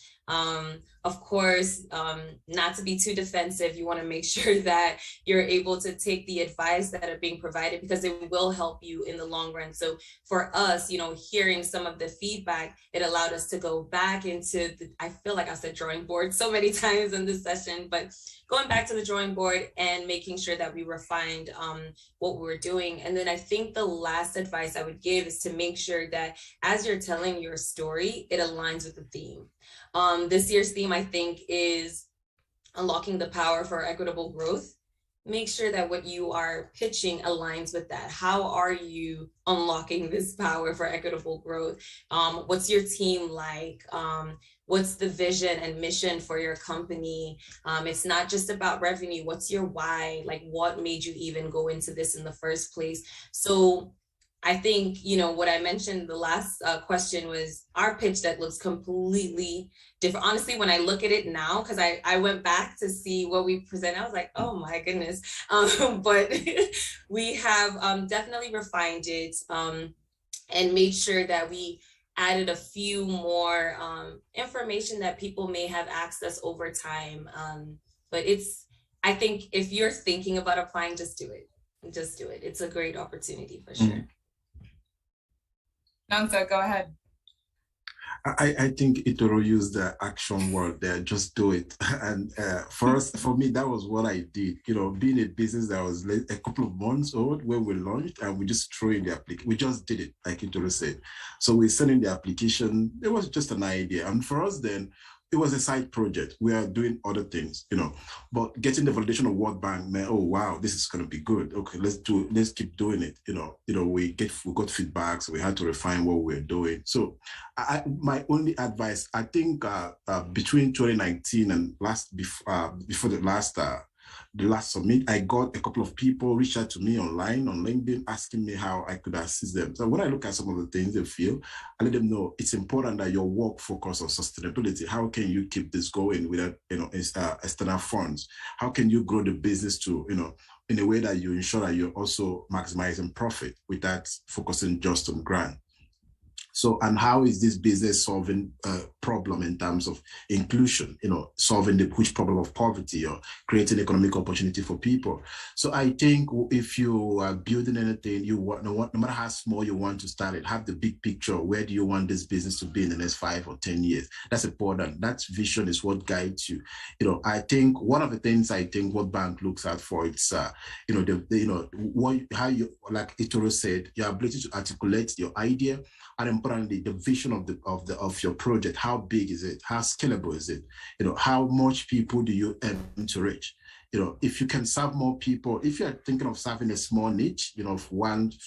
Of course, not to be too defensive, you want to make sure that you're able to take the advice that are being provided, because it will help you in the long run. So for us, hearing some of the feedback, it allowed us to go back into I feel like I said drawing board so many times in this session, but going back to the drawing board and making sure that we refined what we were doing. And then I think the last advice I would give is to make sure that as you're telling your story, it aligns with the theme. This year's theme, I think, is unlocking the power for equitable growth, make sure that what you are pitching aligns with that. How are you unlocking this power for equitable growth? What's your team like? What's the vision and mission for your company? It's not just about revenue. What's your why? Like, what made you even go into this in the first place? So I think, what I mentioned, the last question was our pitch that looks completely different. Honestly, when I look at it now, because I went back to see what we presented, I was like, oh my goodness. But we have definitely refined it and made sure that we added a few more information that people may have asked us over time. But I think if you're thinking about applying, just do it. Just do it. It's a great opportunity for sure. Nonso, go ahead. I think Itoro used the action word there, just do it. And for me, that was what I did. Being a business that was a couple of months old when we launched, and we just threw in the application. We just did it, like Itoro said. So we sent in the application. It was just an idea. And for us then, it was a side project. We are doing other things, but getting the validation of World Bank, man, oh, wow, this is going to be good. Okay, let's keep doing it. We got feedback, so we had to refine what we're doing. So my only advice, I think between 2019 and before the last summit, I got a couple of people reach out to me online on LinkedIn asking me how I could assist them. So when I look at some of the things they feel, I let them know it's important that your work focus on sustainability. How can you keep this going without external funds? How can you grow the business to in a way that you ensure that you're also maximizing profit without focusing just on grant? So, and how is this business solving a problem in terms of inclusion, solving the huge problem of poverty or creating economic opportunity for people? So I think if you are building anything, no matter how small you want to start it, have the big picture. Where do you want this business to be in the next 5 or 10 years? That's important. That vision is what guides you. I think one of the things I think World Bank looks at for it's, how you, like Itoro said, your ability to articulate your idea, and importantly, the vision of your project. How big is it? How scalable is it? How much people do you aim to reach? If you can serve more people, if you're thinking of serving a small niche, of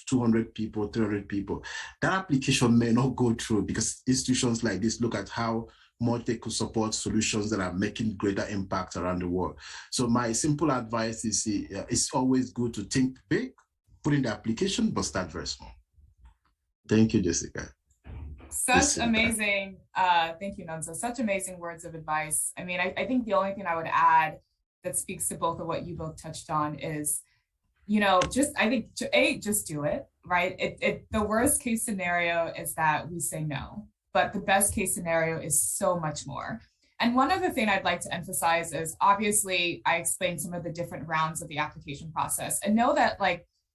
200 people, 300 people, that application may not go through because institutions like this look at how much they could support solutions that are making greater impact around the world. So my simple advice is it's always good to think big, put in the application, but start very small. Thank you, Jessica. Such amazing, thank you, Nonso. Such amazing words of advice. I mean, I think the only thing I would add that speaks to both of what you both touched on is, just do it, right? The worst case scenario is that we say no, but the best case scenario is so much more. And one other thing I'd like to emphasize is, obviously, I explained some of the different rounds of the application process, and know that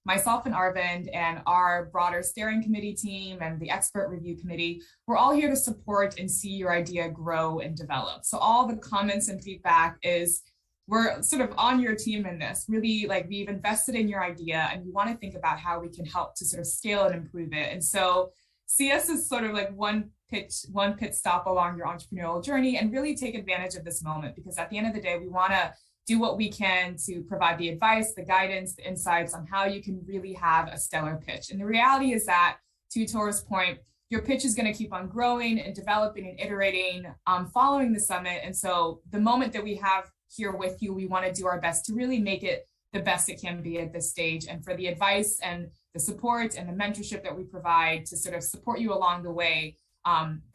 myself and Arvind and our broader steering committee team and the expert review committee, we're all here to support and see your idea grow and develop. So all the comments and feedback is, we're sort of on your team in this. Really, we've invested in your idea and we want to think about how we can help to sort of scale and improve it. And so see us as sort of one pit stop along your entrepreneurial journey, and really take advantage of this moment, because at the end of the day, we want to do what we can to provide the advice, the guidance, the insights on how you can really have a stellar pitch. And the reality is that, to Itoro's point, your pitch is going to keep on growing and developing and iterating following the summit. And so the moment that we have here with you, we want to do our best to really make it the best it can be at this stage, and for the advice and the support and the mentorship that we provide to sort of support you along the way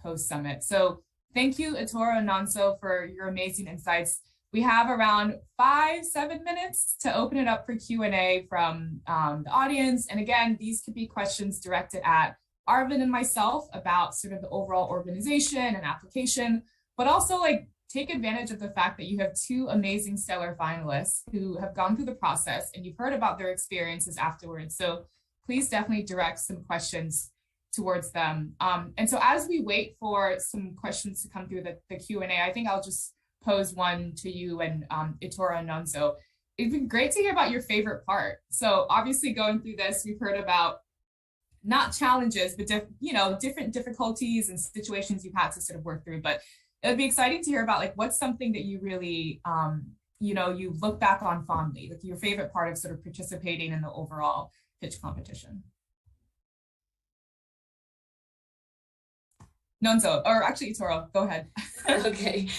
post-summit. So thank you, Itoro and Nonso, for your amazing insights. We have around 5-7 minutes to open it up for Q&A from the audience. And again, these could be questions directed at Arvind and myself about sort of the overall organization and application, but also take advantage of the fact that you have 2 amazing stellar finalists who have gone through the process and you've heard about their experiences afterwards. So please definitely direct some questions towards them. And so as we wait for some questions to come through the Q&A, I think I'll just pose one to you and Itoro and Nonso. It'd be great to hear about your favorite part. So obviously going through this, we've heard about not challenges, but different difficulties and situations you've had to sort of work through. But it would be exciting to hear about like what's something that you really, you look back on fondly, like your favorite part of sort of participating in the overall pitch competition. Nonso, or actually Itoro, go ahead. Okay.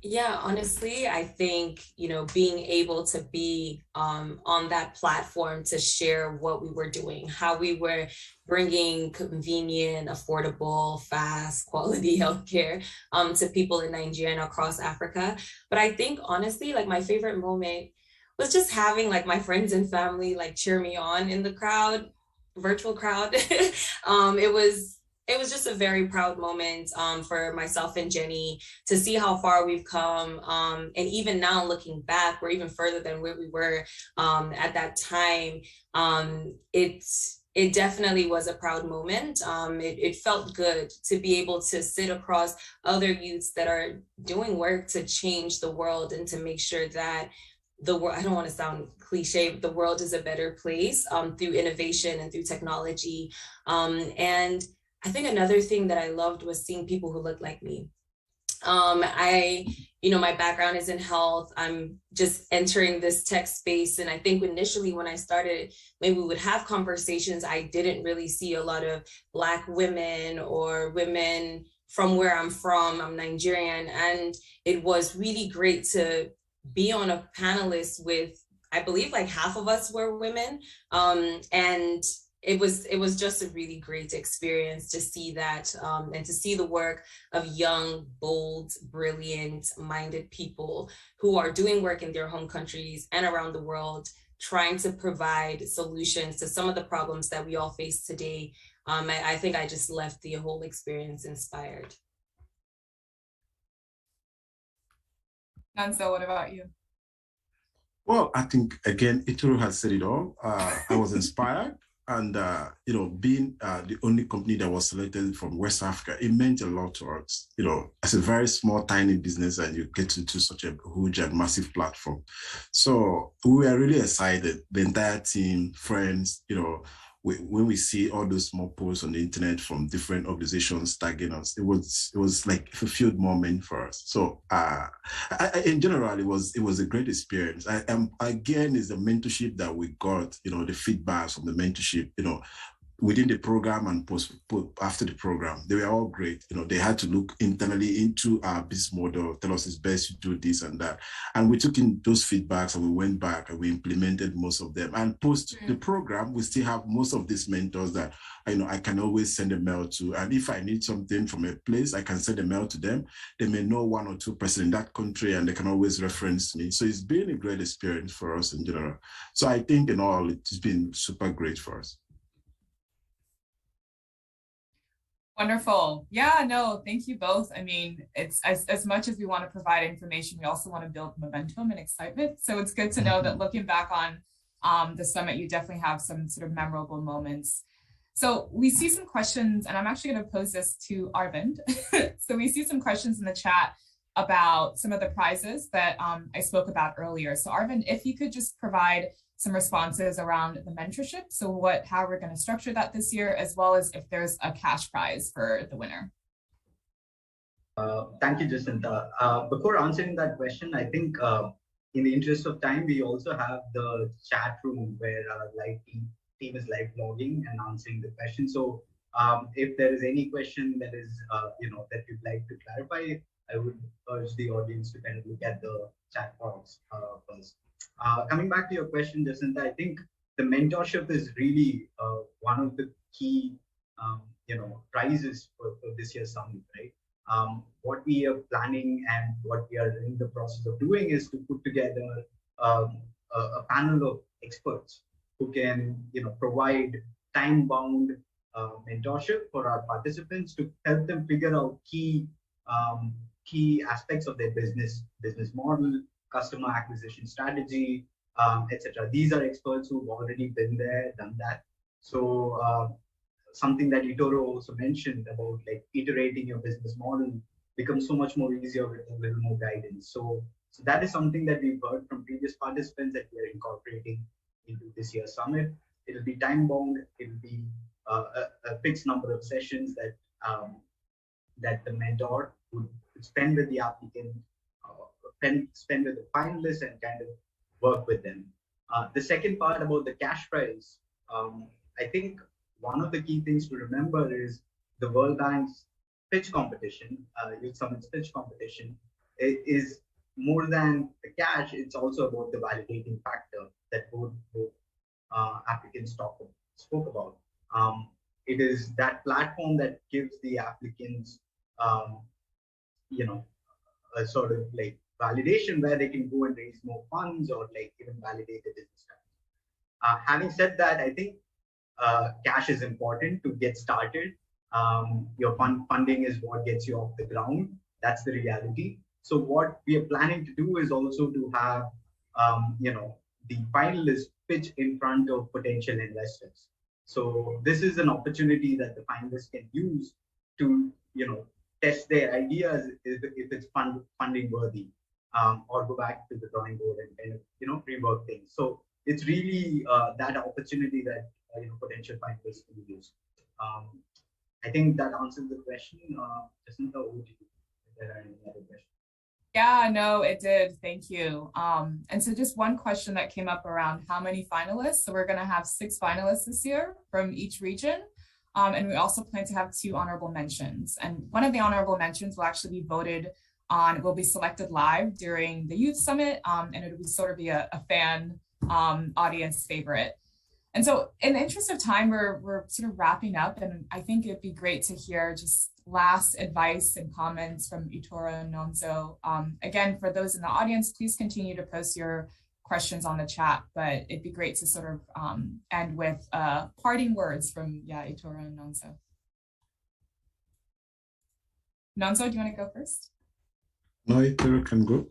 Yeah, honestly, I think, being able to be on that platform to share what we were doing, how we were bringing convenient, affordable, fast, quality healthcare to people in Nigeria and across Africa. But I think, honestly, like my favorite moment was just having like my friends and family like cheer me on in the crowd, virtual crowd. It was just a very proud moment for myself and Jenny to see how far we've come. And even now looking back, we're even further than where we were at that time. It definitely was a proud moment. It felt good to be able to sit across other youths that are doing work to change the world and to make sure that the world, I don't want to sound cliche, but the world is a better place through innovation and through technology. And I think another thing that I loved was seeing people who look like me. My background is in health. I'm just entering this tech space. And I think initially when I started, when we would have conversations, I didn't really see a lot of Black women or women from where I'm from. I'm Nigerian. And it was really great to be on a panelist with, I believe like half of us were women. And it was just a really great experience to see that and to see the work of young, bold, brilliant minded people who are doing work in their home countries and around the world, trying to provide solutions to some of the problems that we all face today. I think I just left the whole experience inspired. Nonso, what about you? Well, I think, again, Itoro has said it all. I was inspired. And, being the only company that was selected from West Africa, it meant a lot to us. As a very small, tiny business, and you get into such a huge and massive platform. So we were really excited, the entire team, friends, when we see all those small posts on the internet from different organizations tagging us, it was like a fulfilled moment for us. So in general, it was a great experience. Again, is the mentorship that we got, the feedbacks from the mentorship, within the program and after the program, they were all great. They had to look internally into our business model, tell us it's best to do this and that. And we took in those feedbacks and we went back and we implemented most of them. And post the program, we still have most of these mentors that I can always send a mail to. And if I need something from a place, I can send a mail to them. They may know one or two person in that country and they can always reference me. So it's been a great experience for us in general. So I think in all, it's been super great for us. Wonderful. Yeah, no, thank you both. I mean, it's as much as we want to provide information, we also want to build momentum and excitement. So it's good to know that looking back on the summit, you definitely have some sort of memorable moments. So we see some questions, and I'm actually going to pose this to Arvind. So we see some questions in the chat about some of the prizes that I spoke about earlier. So Arvind, if you could just provide some responses around the mentorship. So how we're going to structure that this year, as well as if there's a cash prize for the winner. Thank you, Jescinta. Before answering that question, I think in the interest of time, we also have the chat room where our live team is live logging and answering the question. So if there is any question that is, that you'd like to clarify, I would urge the audience to kind of look at the chat box first. Coming back to your question, Jescinta, I think the mentorship is really one of the key, prizes for this year's summit, right? What we are planning and what we are in the process of doing is to put together a panel of experts who can, provide time-bound mentorship for our participants to help them figure out key aspects of their business model, customer acquisition strategy, etc. These are experts who've already been there, done that. So something that Itoro also mentioned about like iterating your business model becomes so much more easier with a little more guidance. So that is something that we've heard from previous participants that we are incorporating into this year's summit. It'll be time bound. It'll be a fixed number of sessions that that the mentor would spend with the applicant, spend with the finalists, and kind of work with them. The second part about the cash prize, I think one of the key things to remember is the World Bank's pitch competition, Youth Summit's pitch competition, is more than the cash. It's also about the validating factor that both applicants spoke about. It is that platform that gives the applicants, a sort of like validation where they can go and raise more funds or like even validate the business strategy. Having said that, I think cash is important to get started. Your funding is what gets you off the ground. That's the reality. So what we are planning to do is also to have, the finalists pitch in front of potential investors. So this is an opportunity that the finalists can use to, test their ideas if it's funding worthy, or go back to the drawing board and kind of, rework things. So it's really that opportunity that potential finalists can use. I think that answers the question. Jescinta, over to you if there are any other questions. Yeah, no, it did. Thank you. And so just one question that came up around how many finalists. So we're going to have 6 finalists this year from each region. And we also plan to have 2 honorable mentions. And one of the honorable mentions will actually be voted on, will be selected live during the Youth Summit. And it'll be sort of be a fan audience favorite. And so in the interest of time, we're sort of wrapping up, and I think it'd be great to hear just last advice and comments from Itoro and Nonso. Again, for those in the audience, please continue to post your questions on the chat, but it'd be great to sort of end with parting words from, Itoro and Nonso. Nonso, do you want to go first? No, Itoro can go.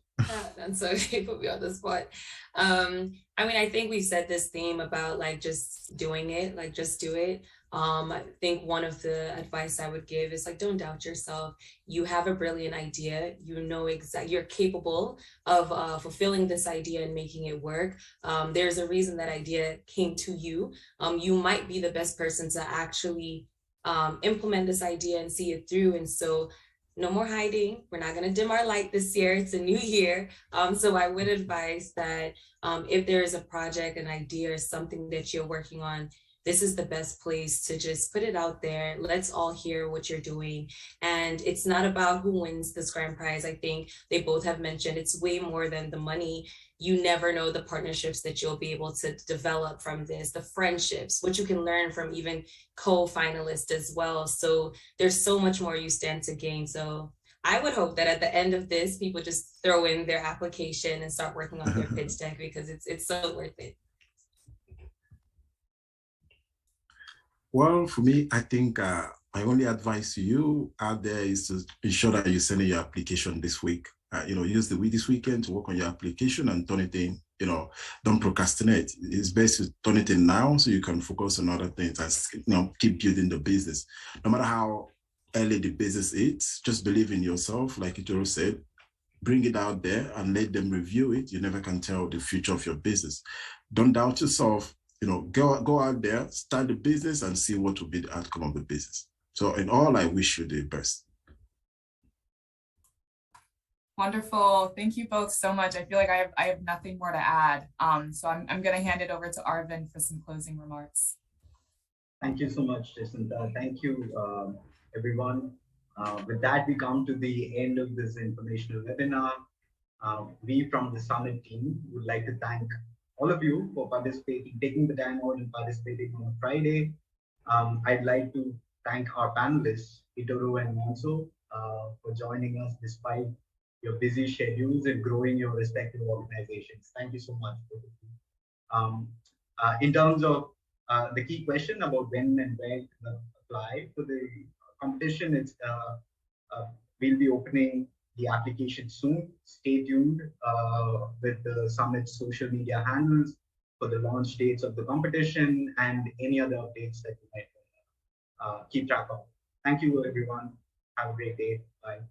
That's okay, put me on the spot. I think we said this theme about like just doing it, like just do it. I think one of the advice I would give is like, don't doubt yourself. You have a brilliant idea. You know exactly, you're capable of fulfilling this idea and making it work. There's a reason that idea came to you. You might be the best person to actually implement this idea and see it through. And so no more hiding. We're not going to dim our light this year. It's a new year. So I would advise that if there is a project, an idea, or something that you're working on, this is the best place to just put it out there. Let's all hear what you're doing. And it's not about who wins this grand prize. I think they both have mentioned it's way more than the money. You never know the partnerships that you'll be able to develop from this, the friendships, what you can learn from even co-finalists as well. So there's so much more you stand to gain. So I would hope that at the end of this, people just throw in their application and start working on their pitch deck, because it's so worth it. Well, for me, I think my only advice to you out there is to ensure that you send in your application this week. Use this weekend to work on your application and turn it in. Don't procrastinate. It's best to turn it in now so you can focus on other things and keep building the business. No matter how early the business is, just believe in yourself, like Itoro said. Bring it out there and let them review it. You never can tell the future of your business. Don't doubt yourself. Go out there, start the business, and see what will be the outcome of the business. So in all, I wish you the best. Wonderful. Thank you both so much. I feel like I have nothing more to add. So I'm going to hand it over to Arvind for some closing remarks. Thank you so much, Jescinta. Thank you, everyone. With that, we come to the end of this informational webinar. We from the Summit team would like to thank all of you for participating, taking the time out and participating on a Friday. I'd like to thank our panelists, Itoro and Nonso, for joining us despite your busy schedules and growing your respective organizations. Thank you so much. In terms of the key question about when and where to apply for the competition, it's we'll be opening the application soon. Stay tuned with the Summit's social media handles for the launch dates of the competition and any other updates that you might keep track of. Thank you, everyone. Have a great day. Bye.